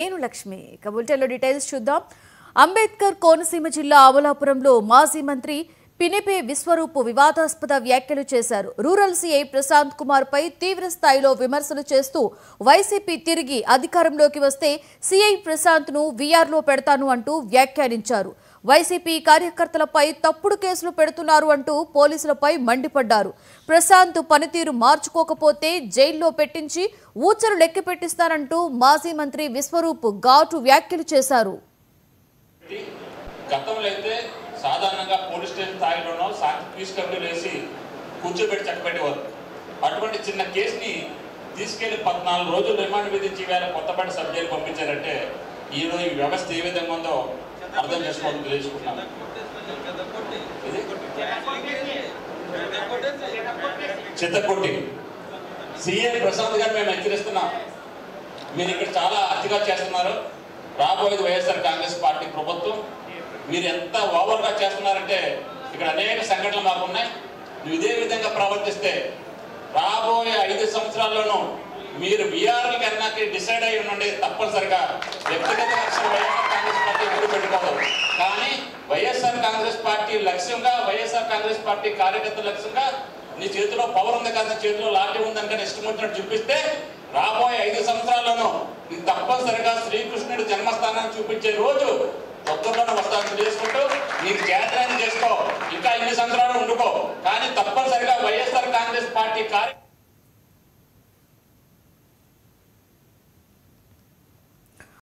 నేను లక్ష్మి బులెటిన్లో డీటెయిల్స్ చూద్దాం. అంబేద్కర్ కోనసీమ జిల్లా అమలాపురంలో మాజీ మంత్రి పినిపే విశ్వరూప్ వివాదాస్పద వ్యాఖ్యలు చేశారు. రూరల్ సీఐ ప్రశాంత్ కుమార్ పై తీవ్ర స్థాయిలో విమర్శలు చేస్తూ వైసీపీ తిరిగి అధికారంలోకి వస్తే సీఐ ప్రశాంత్ ను వీఆర్లో పెడతాను అంటూ వ్యాఖ్యానించారు. వైసీపీ కార్యకర్తలపై తప్పుడు కేసులు పెడుతున్నారు అంటూ పోలీసులపై మండిపడ్డారు. ప్రశాంత్ పనితీరు మార్చుకోకపోతే జైల్లో పెట్టించి ఊచలు లెక్క పెట్టిస్తారంటూ మాజీ మంత్రి విశ్వరూప్ ఘాటు వ్యాఖ్యలు చేశారు. సాధారణంగా పోలీస్ స్టేషన్ స్థాయిలోనో పీస్ కమిటీలు వేసి కూర్చోబెట్టి చక్కబెట్టేవారు. అటువంటి చిన్న కేసుని తీసుకెళ్లి 14 రోజులు రిమాండ్ విధించి వేళ కొత్తపేట సబ్ జైలు పంపించారంటే ఈరోజు ఈ వ్యవస్థ ఏ విధంగా ఉందో అర్థం చేసుకోవడం తెలుసుకుంటున్నాను. చిత్తకొట్టి సీఎం ప్రశాంత్ గారు మేము హెచ్చరిస్తున్నాం. మీరు ఇక్కడ చాలా అతిగా చేస్తున్నారు. రాబోయేది వైఎస్ఆర్ కాంగ్రెస్ పార్టీ ప్రభుత్వం. మీరు ఎంత ఓవర్గా చేస్తున్నారంటే ఇక్కడ అనేక సంఘటనలు మాకు ఉన్నాయి. నువ్వు ఇదే విధంగా ప్రవర్తిస్తే రాబోయే 5 సంవత్సరాల్లోనూ మీరు బీఆర్ఎల్ కన్నాకి డిసైడ్ అయి ఉండండి. తప్పనిసరిగా వ్యక్తిగత లక్ష్యం వైఎస్ఆర్ కాంగ్రెస్ పార్టీ మీరు పెట్టుకోవాలి. కానీ వైఎస్ఆర్ కాంగ్రెస్ పార్టీ లక్ష్యంగా, వైఎస్ఆర్ కాంగ్రెస్ పార్టీ కార్యకర్తల లక్ష్యంగా నీ చేతిలో పవర్ ఉంది కదా, చేతిలో లాంటి ఉందని కానీ ఇష్టం వచ్చినట్టు చూపిస్తే రాబోయే 5 సంవత్సరాల్లోనూ నీకు తప్పనిసరిగా శ్రీకృష్ణుడి జన్మస్థానాన్ని చూపించే రోజు తొందరలోనే వస్తాను.